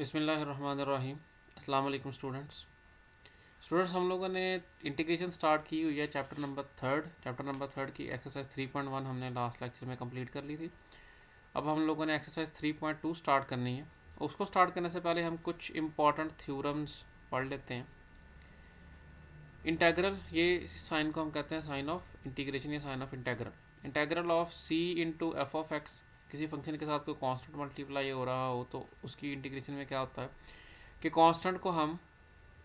बिस्मिल्लाहिर्रहमानिर्रहीम। अस्सलाम वालेकुम स्टूडेंट्स, हम लोगों ने इंटीग्रेशन स्टार्ट की हुई है चैप्टर नंबर थर्ड की एक्सरसाइज 3.1 हमने लास्ट लेक्चर में कंप्लीट कर ली थी। अब हम लोगों ने एक्सरसाइज 3.2 स्टार्ट करनी है। उसको स्टार्ट करने से पहले हम कुछ इंपॉर्टेंट थ्योरम्स पढ़ लेते हैं। इंटेग्रल, ये साइन को हम कहते हैं साइन ऑफ इंटीग्रेशन या sign of integral. Integral of c into f of x, किसी फंक्शन के साथ कोई कांस्टेंट मल्टीप्लाई हो रहा हो तो उसकी इंटीग्रेशन में क्या होता है कि कांस्टेंट को हम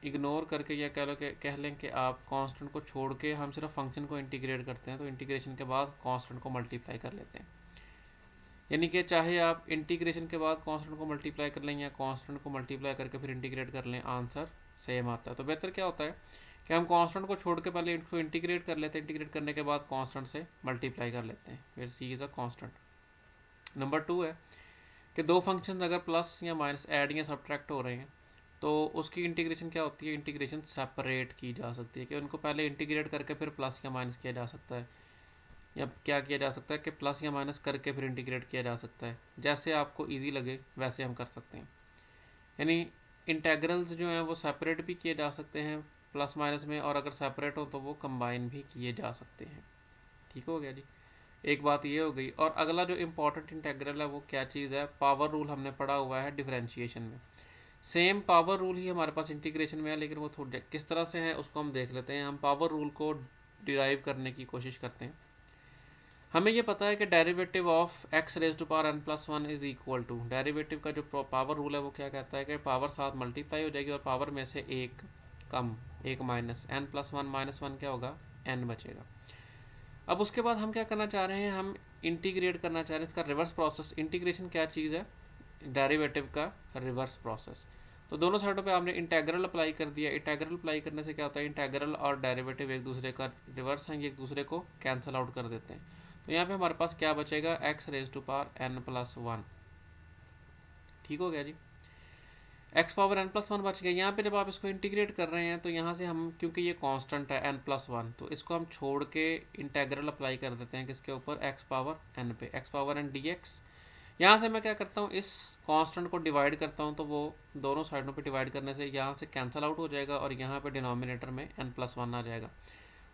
इग्नोर करके या कह लें कि आप कांस्टेंट को छोड़ के हम सिर्फ फंक्शन को इंटीग्रेट करते हैं, तो इंटीग्रेशन के बाद कांस्टेंट को मल्टीप्लाई कर लेते हैं। यानी कि चाहे आप इंटीग्रेशन के बाद कांस्टेंट को मल्टीप्लाई कर लें या कांस्टेंट को मल्टीप्लाई करके फिर इंटीग्रेट कर लें, आंसर सेम आता है। तो बेहतर क्या होता है कि हम कांस्टेंट को छोड़ के पहले इसको इंटीग्रेट कर लेते हैं, इंटीग्रेट करने के बाद कांस्टेंट से मल्टीप्लाई कर लेते हैं, फिर सी इज़ अ कांस्टेंट। नंबर 2 है कि दो फंक्शन अगर प्लस या माइनस, ऐड या सब्ट्रैक्ट हो रहे हैं तो उसकी इंटीग्रेशन क्या होती है, इंटीग्रेशन सेपरेट की जा सकती है कि उनको पहले इंटीग्रेट करके फिर प्लस या माइनस किया जा सकता है, या क्या किया जा सकता है कि प्लस या माइनस करके फिर इंटीग्रेट किया जा सकता है। जैसे आपको इजी लगे वैसे हम कर सकते हैं। यानी इंटेग्रल्स जो हैं वो सेपरेट भी किए जा सकते हैं प्लस माइनस में, और अगर सेपरेट हो तो वो कंबाइन भी किए जा सकते हैं। ठीक हो गया जी, एक बात ये हो गई। और अगला जो इम्पोर्टेंट इंटेग्रल है वो क्या चीज़ है, पावर रूल हमने पढ़ा हुआ है डिफरेंशिएशन में। सेम पावर रूल ही हमारे पास इंटीग्रेशन में है, लेकिन वो थोड़ा किस तरह से है उसको हम देख लेते हैं। हम पावर रूल को डिराइव करने की कोशिश करते हैं। हमें ये पता है कि derivative of x raise to power n plus one is equal to, derivative का जो पावर रूल है वो क्या कहता है कि पावर साथ मल्टीप्लाई हो जाएगी और पावर में से एक कम, एक minus, n plus one minus one क्या होगा, एन बचेगा। अब उसके बाद हम क्या करना चाह रहे हैं, हम इंटीग्रेट करना चाह रहे हैं इसका रिवर्स प्रोसेस। इंटीग्रेशन क्या चीज़ है, डेरिवेटिव का रिवर्स प्रोसेस। तो दोनों साइडों पे आपने इंटेग्रल अप्लाई कर दिया। इंटेग्रल अप्लाई करने से क्या होता है, इंटेग्रल और डेरिवेटिव एक दूसरे का रिवर्स हैं, ये एक दूसरे को कैंसिल आउट कर देते हैं। तो यहाँ पे हमारे पास क्या बचेगा, x raise to power n plus one. ठीक हो गया जी, x power n plus one बच गया। यहाँ पे जब आप इसको इंटीग्रेट कर रहे हैं तो यहाँ से हम, क्योंकि ये कांस्टेंट है एन प्लस वन, तो इसको हम छोड़ के इंटेग्रल अप्लाई कर देते हैं किसके ऊपर, एक्स पावर एन पे, x power n d x. यहाँ से मैं क्या करता हूँ, इस कांस्टेंट को डिवाइड करता हूँ, तो वो दोनों साइडों पे डिवाइड करने से यहाँ से कैंसिल आउट हो जाएगा और यहाँ पे डिनोमिनेटर में एन प्लस वन आ जाएगा।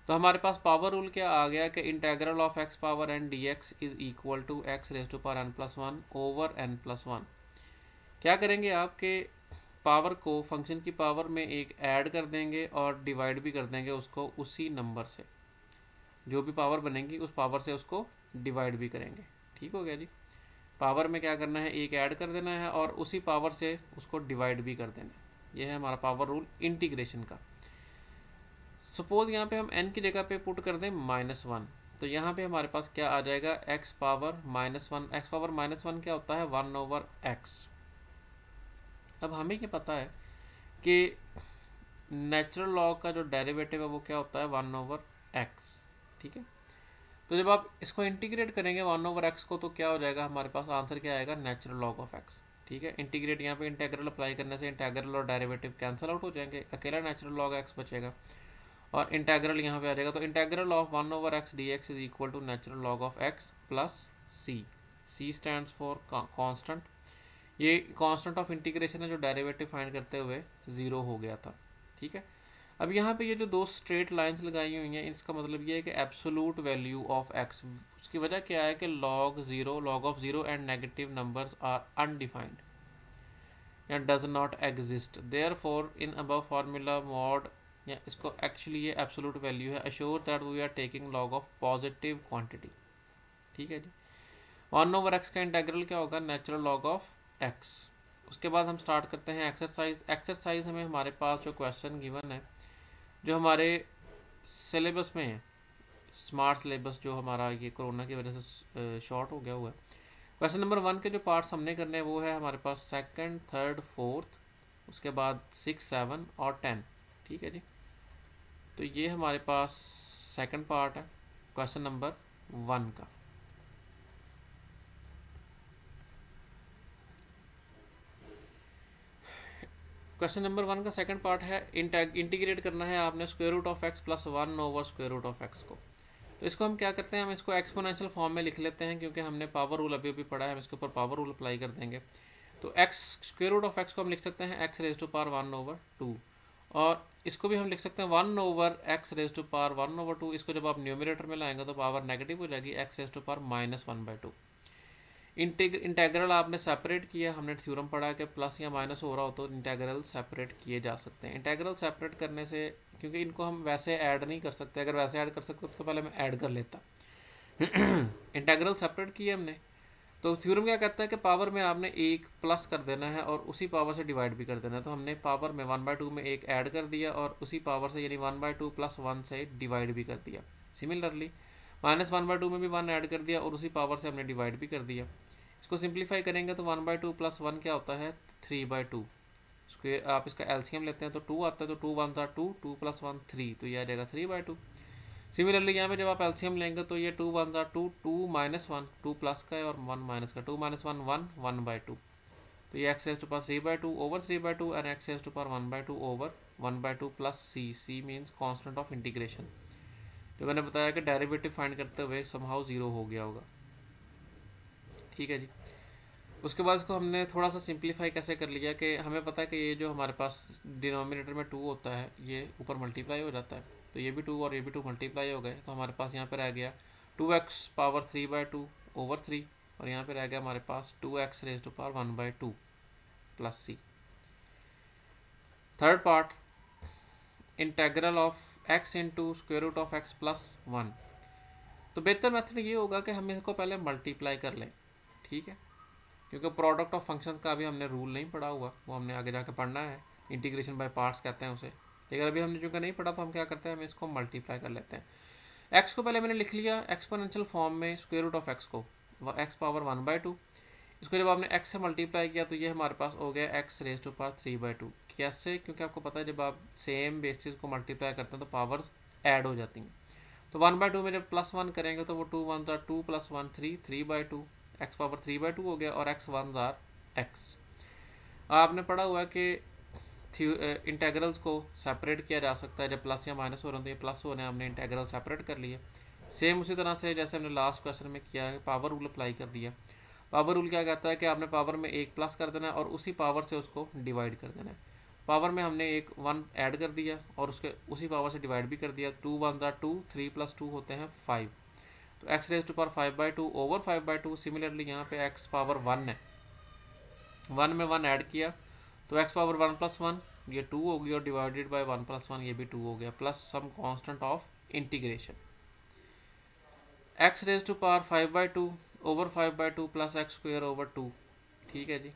तो हमारे पास पावर रूल क्या आ गया कि integral of x power n d x is equal to x raise to power n plus one over n plus one. क्या करेंगे आपके पावर को, फंक्शन की पावर में एक ऐड कर देंगे और डिवाइड भी कर देंगे उसको उसी नंबर से, जो भी पावर बनेगी उस पावर से उसको डिवाइड भी करेंगे। ठीक हो गया जी, पावर में क्या करना है, एक ऐड कर देना है और उसी पावर से उसको डिवाइड भी कर देना है। यह है हमारा पावर रूल इंटीग्रेशन का। सपोज यहाँ पे हम n की जगह पे पुट कर दें माइनस वन, तो यहाँ पे हमारे पास क्या आ जाएगा, x power minus one. X power minus one क्या होता है, वन ओवर एक्स। अब हमें क्या पता है कि नेचुरल लॉग का जो डेरिवेटिव है वो क्या होता है, वन ओवर एक्स। ठीक है, तो जब आप इसको इंटीग्रेट करेंगे वन ओवर एक्स को, तो क्या हो जाएगा हमारे पास, आंसर क्या आएगा, नेचुरल लॉग ऑफ एक्स। ठीक है, इंटीग्रेट यहाँ पे इंटेग्रल अप्लाई करने से इंटेग्रल और डेरिवेटिव कैंसिल आउट हो जाएंगे, अकेला नेचुरल लॉग एक्स बचेगा और इंटेग्रल यहाँ पे आ जाएगा। तो integral of one over x d x is equal to natural log of x plus c. C stands for constant. ये कांस्टेंट ऑफ इंटीग्रेशन है जो डेरिवेटिव फाइंड करते हुए ज़ीरो हो गया था। ठीक है, अब यहाँ पे ये जो दो स्ट्रेट लाइंस लगाई हुई हैं, इसका मतलब ये है कि एब्सोलूट वैल्यू ऑफ एक्स, उसकी वजह क्या है कि log of zero and negative numbers are undefined या does not exist, therefore in above formula mod, या इसको एक्चुअली ये एब्सोलूट वैल्यू है, assure that we are taking log of positive quantity. ठीक है जी, वन ओवर एक्स का integral क्या होगा, नेचुरल लॉग ऑफ एक्स। उसके बाद हम स्टार्ट करते हैं एक्सरसाइज। एक्सरसाइज हमें हमारे पास जो क्वेश्चन गिवन है, जो हमारे सिलेबस में है, स्मार्ट सिलेबस जो हमारा ये कोरोना की वजह से शॉर्ट हो गया हुआ है। क्वेश्चन नंबर वन के जो पार्ट्स हमने करने हैं वो है हमारे पास सेकंड, थर्ड, फोर्थ, उसके बाद 6, 7 और 10। ठीक है जी, तो ये हमारे पास सेकंड पार्ट है क्वेश्चन नंबर वन का। क्वेश्चन नंबर वन का सेकंड पार्ट है, इंटीग्रेट करना है आपने square root of x plus one over square root of x को। तो इसको हम क्या करते हैं, हम इसको एक्सपोनेंशियल फॉर्म में लिख लेते हैं, क्योंकि हमने पावर रूल अभी अभी पढ़ा है, हम इसके ऊपर पावर रूल अप्लाई कर देंगे। तो x square root of x को हम लिख सकते हैं एक्स रेज टू पावर 1/2, और इसको भी हम लिख सकते हैं 1/x रेज टू पावर 1/2। इसको जब आप न्यूमरेटर में लाएंगे तो पावर नेगेटिव हो जाएगी, x raise to power -1/2। Integral आपने सेपरेट किया, हमने थ्योरम पढ़ा कि प्लस या माइनस हो रहा हो तो इंटेग्रल सेपरेट किए जा सकते हैं। इंटेग्रल सेपरेट करने से, क्योंकि इनको हम वैसे ऐड नहीं कर सकते, अगर वैसे ऐड कर सकते तो पहले मैं ऐड कर लेता। इंटेग्रल सेपरेट किए हमने, तो थ्योरम क्या कहता है कि पावर में आपने एक प्लस कर देना है और उसी पावर से डिवाइड भी कर देना है। तो हमने पावर में 1/2 में एक ऐड कर दिया और उसी पावर से यानी 1/2 + 1 से डिवाइड भी कर दिया। सिमिलरली -1/2 में भी 1 ऐड कर दिया और उसी पावर से हमने डिवाइड भी कर दिया। इसको सिंप्लीफाई करेंगे तो 1/2 + 1 क्या होता है 3/2। स्क्वेयर आप इसका एलसीएम लेते हैं तो 2 आता है, तो 2 1 2, 2 + 1 3, तो ये आ जाएगा 3/2। सिमिलरली यहाँ पे जब आप एलसीएम लेंगे तो ये 2 1 2, 2 -1, 2 प्लस का है और 1 माइनस का, 2 - 1 1, 1/2। तो ये x raise to power 3/2 over 3/2 and x raise to power 1/2 over 1/2 plus c means constant of integration. जो मैंने बताया कि डेरिवेटिव फाइंड करते हुए समहाउ 0 हो गया होगा। ठीक है जी। उसके बाद इसको हमने थोड़ा सा सिंप्लीफाई कैसे कर लिया कि हमें पता है कि ये जो हमारे पास डिनोमिनेटर में 2 होता है ये ऊपर मल्टीप्लाई हो जाता है, तो ये भी 2 और ये भी 2 मल्टीप्लाई हो गए, तो हमारे पास यहाँ पर रह गया 2x पावर 3/2 ओवर 3, और यहाँ पे रह गया हमारे पास 2x raise to power 1/2 plus c। Third part, integral of x into square root of x plus 1। तो बेहतर मेथड ये होगा कि हम इसको पहले मल्टीप्लाई कर लें, ठीक है, क्योंकि प्रोडक्ट ऑफ फंक्शन का अभी हमने रूल नहीं पढ़ा हुआ, वो हमने आगे जाके पढ़ना है, इंटीग्रेशन बाय पार्ट्स कहते हैं उसे। लेकिन अभी हमने चूँकि नहीं पढ़ा तो हम क्या करते हैं, हम इसको मल्टीप्लाई कर लेते हैं। एक्स को पहले मैंने लिख लिया एक्सपोनेंशियल फॉर्म में, स्क्वायर रूट ऑफ एक्स को एक्स पावर 1/2। इसको जब आपने x से मल्टीप्लाई किया तो ये हमारे पास हो गया x रेज टू पावर 3/2। कैसे? क्योंकि आपको पता है जब आप सेम बेसिस को मल्टीप्लाई करते हैं तो पावर्स ऐड हो जाती हैं। तो 1/2 में जब +1 करेंगे तो वो 2 1 2 + 1 3, 3/2, x पावर 3/2 हो गया, और x 1 x। आपने पढ़ा हुआ है कि इंटेग्रल्स को सेपरेट किया जा सकता है जब प्लस या माइनस हो रहे हैं, तो ये प्लस हो रहे हैं, हमने इंटेग्रल सेपरेट कर लिए। सेम उसी तरह से जैसे हमने लास्ट क्वेश्चन में किया है, पावर रूल अप्लाई कर दिया। पावर रूल क्या कहता है कि आपने पावर में एक प्लस कर देना है और उसी पावर से उसको डिवाइड कर देना है। पावर में हमने एक 1 ऐड कर दिया और उसके उसी पावर से डिवाइड भी कर दिया। 2 1 2, 3 + 2 होते हैं 5, तो x raise to power 5/2 over 5/2। Similarly यहाँ पे x पावर 1 है, 1 में 1 ऐड किया तो x पावर 1 + 1 ये 2 होगी, और डिवाइडेड बाय 1 + 1 ये भी 2 हो गया, plus some constant of integration. x raise to power 5/2 over 5/2 plus x square over 2। ठीक है जी।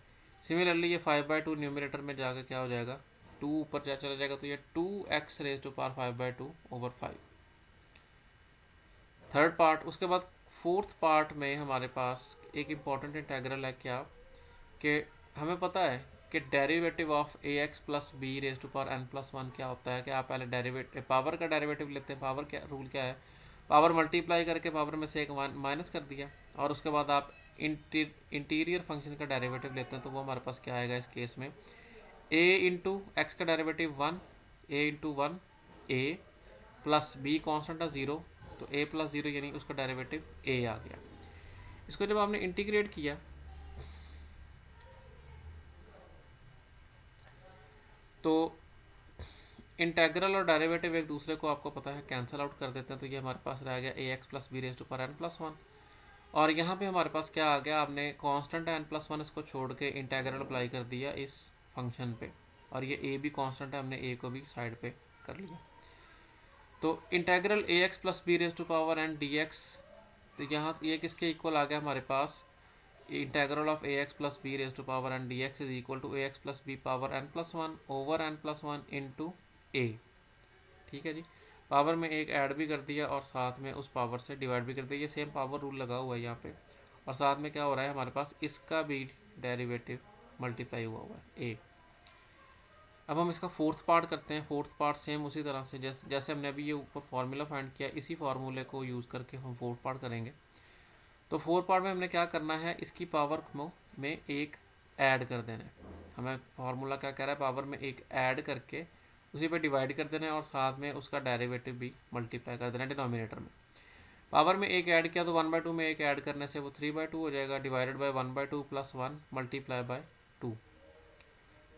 सिमिलरली ये 5/2 न्यूमरेटर में जाकर क्या हो जाएगा, 2 ऊपर चला जाएगा, तो ये 2x raise to power 5/2 over 5। Third part. उसके बाद फोर्थ पार्ट में हमारे पास एक इम्पॉर्टेंट इंटेग्रल है, क्या कि हमें पता है कि derivative of ax plus b raise to power n+1 क्या होता है कि आप पहले डेरिवेटिव पावर का डेरिवेटिव लेते हैं। पावर क्या रूल क्या है, पावर मल्टीप्लाई करके पावर में से एक माइनस कर दिया, और उसके बाद आप इंटीरियर फंक्शन का डेरिवेटिव लेते हैं, तो वो हमारे पास क्या आएगा इस केस में, a इंटू एक्स का derivative 1, a into 1 a plus b constant है 0, तो a + 0 यानी उसका डेरिवेटिव a आ गया। इसको जब आपने इंटीग्रेट किया तो इंटेग्रल और डेरिवेटिव एक दूसरे को आपको पता है कैंसिल आउट कर देते हैं, तो ये हमारे पास रह गया ax plus b raise to power n+1। और यहाँ पे हमारे पास क्या आ गया, आपने कांस्टेंट है n+1, इसको छोड़ के इंटेग्रल अप्लाई कर दिया इस फंक्शन पे, और ये a भी कांस्टेंट है, हमने a को भी साइड पे कर लिया। तो integral ax plus b raise to power n dx, तो यहाँ ये किसके इक्वल आ गया हमारे पास, integral of ax plus b raise to power n dx is equal to ax plus b power n+1 over n+1 into a। ठीक है जी। पावर में एक ऐड भी कर दिया और साथ में उस पावर से डिवाइड भी कर दिया, ये सेम पावर रूल लगा हुआ है यहाँ पे, और साथ में क्या हो रहा है हमारे पास इसका भी डेरिवेटिव मल्टीप्लाई हुआ है a। अब हम इसका फोर्थ पार्ट करते हैं। फोर्थ पार्ट सेम उसी तरह से जैसे हमने अभी ये ऊपर फार्मूला फाइंड किया, इसी फार्मूले को यूज़ करके हम फोर्थ पार्ट करेंगे। तो फोर्थ पार्ट में हमने क्या करना है, इसकी पावर में एक ऐड कर देना है। हमें फार्मूला क्या कह रहा है, पावर में एक ऐड करके उसी पे डिवाइड कर देना है और साथ में उसका डेरिवेटिव भी मल्टीप्लाई कर देना है डिनोमिनेटर में। पावर में एक ऐड किया तो 1/2 में एक ऐड करने से वो 3/2 हो जाएगा, divided by 1/2 + 1 multiply by two.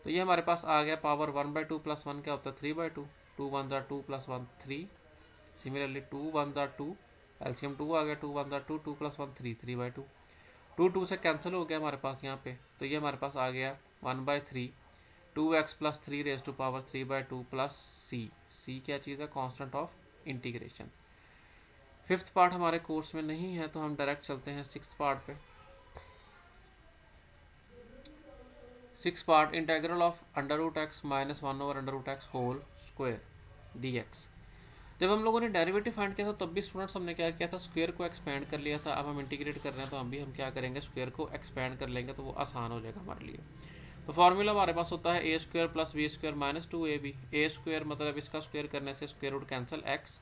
तो ये हमारे पास आ गया पावर 1/2 प्लस 1 क्या होता है 3/2, 2 1 ज़ा 2 प्लस 1 3। सिमिलरली 2 1 ज़ा 2, एलसीएम 2 आ गया, 2 1 ज़ा 2, 2 प्लस 1 3, 3/2। 2 2 से कैंसिल हो गया हमारे पास यहाँ पे, तो ये हमारे पास आ गया 1/3 2x plus 3 raise to power 3/2 plus c क्या चीज़ है, constant of integration. Fifth part हमारे कोर्स में नहीं है तो हम डायरेक्ट चलते हैं सिक्स्थ पार्ट पे। Six part, integral of √x minus 1/√x whole square dx। जब हम लोगों ने डेरिवेटिव फाइंड किया था तब भी स्टूडेंट्स हमने क्या किया था, स्क्वायर को एक्सपेंड कर लिया था। अब हम इंटीग्रेट कर रहे हैं तो हम क्या करेंगे, स्क्वायर को एक्सपेंड कर लेंगे तो वो आसान हो जाएगा हमारे लिए। तो फॉर्मूला हमारे पास होता है a square plus b square minus 2ab। A square मतलब इसका स्क्वायर करने से square root cancel x,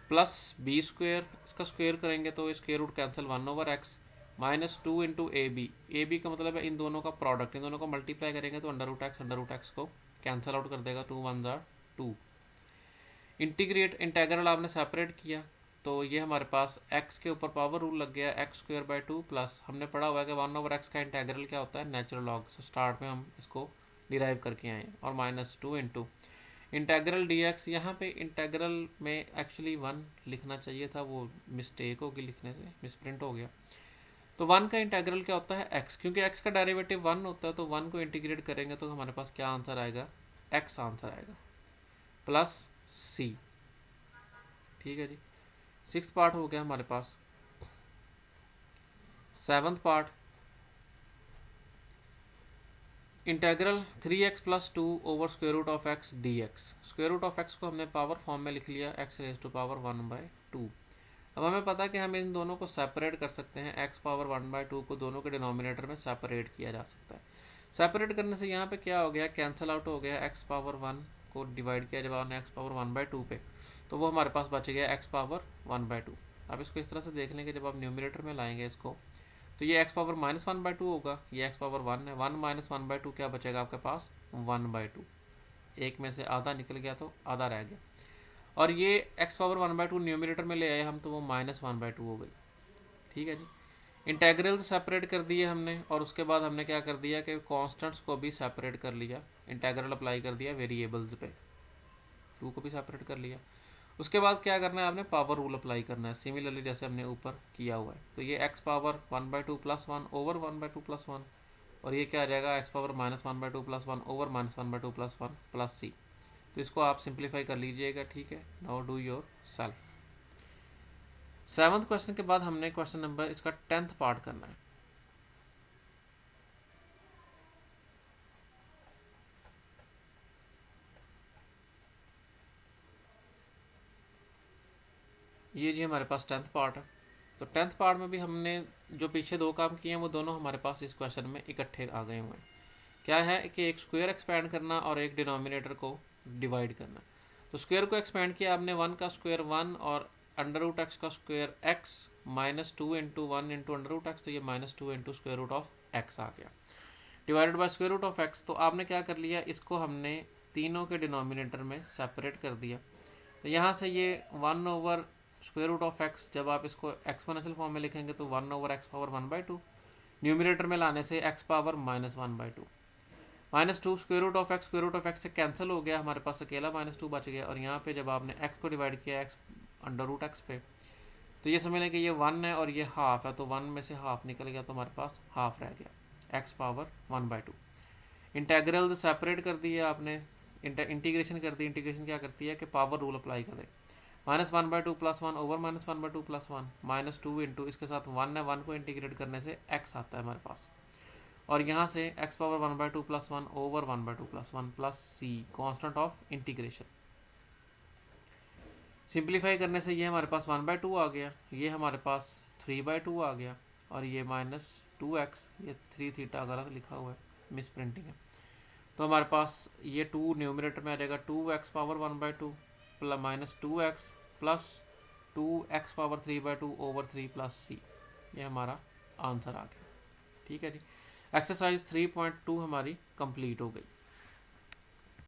plus b square इसका स्क्वायर करेंगे तो square root cancel 1/x, minus 2 into a b का मतलब है इन दोनों का प्रोडक्ट, इन दोनों को मल्टीप्लाई करेंगे तो अंडर रूट एक्स को कैंसिल आउट कर देगा, 2 1 ज़ा 2। इंटेग्रल आपने सेपरेट किया तो ये हमारे पास x के ऊपर पावर रूल लग गया, x²/2 प्लस हमने पढ़ा हुआ है कि 1/x का इंटेग्रल क्या होता है, नेचुरल लॉग। सो स्टार्ट में हम इसको डिराइव करके आए और माइनस 2 इंटू इंटेग्रल dx। यहाँ पे इंटेग्रल में एक्चुअली 1 लिखना चाहिए था, वो मिस्टेक होगी लिखने से, मिसप्रिंट हो गया। तो 1 का इंटेग्रल क्या होता है x, क्योंकि x का डेरिवेटिव 1 होता है तो 1 को इंटीग्रेट करेंगे तो हमारे पास क्या आंसर आएगा, x आंसर आएगा प्लस c। ठीक है जी, सिक्स पार्ट हो गया हमारे पास। Seventh part, integral 3x plus 2 over square root of x dx। Square root of x को हमने पावर फॉर्म में लिख लिया, x रेज टू पावर 1/2। अब हमें पता है कि हम इन दोनों को सेपरेट कर सकते हैं, x पावर 1/2 को दोनों के डिनोमिनेटर में सेपरेट किया जा सकता है। सेपरेट करने से यहाँ पे क्या हो गया, कैंसिल आउट हो गया, x पावर 1 को डिवाइड किया जब आपने x पावर 1/2 पे, तो वो हमारे पास बच गया x पावर 1/2। अब इसको इस तरह से देख लें कि जब आप न्यूमिनेटर में लाएंगे इसको तो ये x पावर -1/2 होगा, ये x पावर 1 है, 1 माइनस 1/2 क्या बचेगा आपके पास, 1/2। एक में से आधा निकल गया तो आधा रह गया, और ये x पावर 1/2 न्यूमिनेटर में ले आए हम तो वो -1/2 हो गई। ठीक है जी, इंटेग्रल सेपरेट कर दिए हमने और उसके बाद हमने क्या कर दिया कि कॉन्स्टेंट्स को भी सेपरेट कर लिया, इंटेग्रल अप्लाई कर दिया वेरिएबल्स पे, 2 को भी सेपरेट कर लिया। उसके बाद क्या करना है, आपने पावर रूल अप्लाई करना है, सिमिलरली जैसे हमने ऊपर किया हुआ है। तो ये x power 1/2 plus 1 over 1/2 plus 1, और ये क्या आ जाएगा, x power -1/2 plus 1 over -1/2 plus 1 plus c। तो इसको आप सिंप्लीफाई कर लीजिएगा। ठीक है, now do your self. Seventh question के बाद हमने क्वेश्चन नंबर इसका 10th पार्ट करना है। ये जी हमारे पास 10th पार्ट है। तो 10th पार्ट में भी हमने जो पीछे दो काम किए हैं वो दोनों हमारे पास इस क्वेश्चन में इकट्ठे आ गए हुए हैं। क्या है कि एक स्क्वायर एक्सपैंड करना और एक डिनोमिनेटर को डिवाइड करना। तो स्क्वायर को एक्सपैंड किया आपने, 1 का स्क्वायर 1 और अंडर रूट x का square x, -2 into 1 into under root x, तो ये -2 into square root of x आ गया, divided by square root of x। तो आपने क्या कर लिया, इसको हमने तीनों के डिनोमिनेटर में सेपरेट कर दिया। तो यहाँ से ये 1 over square root of x, जब आप इसको एक्सपोनेंशियल फॉर्म में लिखेंगे तो 1 ओवर x पावर 1/2, न्यूमिनेटर में लाने से x power -1/2, -2 square root of x से कैंसिल हो गया, हमारे पास अकेला -2 बच गया। और यहाँ पे जब आपने x को डिवाइड किया x अंडर रूट x पे, तो ये समझ लें कि ये 1 है और ये हाफ है, तो 1 में से हाफ निकल गया तो हमारे पास हाफ रह गया, x पावर 1/2। इंटेग्रल सेपरेट कर दिए आपने, इंटीग्रेशन कर दी। इंटीग्रेशन क्या करती है कि पावर रूल अप्लाई कर दे, -1/2 प्लस 1 ओवर -1/2 प्लस 1, -2 इंटू इसके साथ 1 है, 1 को इंटीग्रेट करने से x आता है हमारे पास, और यहाँ से x power 1/2 plus 1 over 1/2 plus 1 plus c, constant of integration. Simplify करने से ये हमारे पास 1/2 आ गया, ये हमारे पास 3/2 आ गया, और ये -2x, ये 3 थीटा गलत लिखा हुआ है, मिस प्रिंटिंग है। तो हमारे पास ये 2 न्यूमिनेटर में आ जाएगा, 2x power 1/2 plus -2x plus 2x power 3/2 over 3 plus c, ये हमारा आंसर आ गया। ठीक है जी, एक्सरसाइज 3.2 हमारी कंप्लीट हो गई।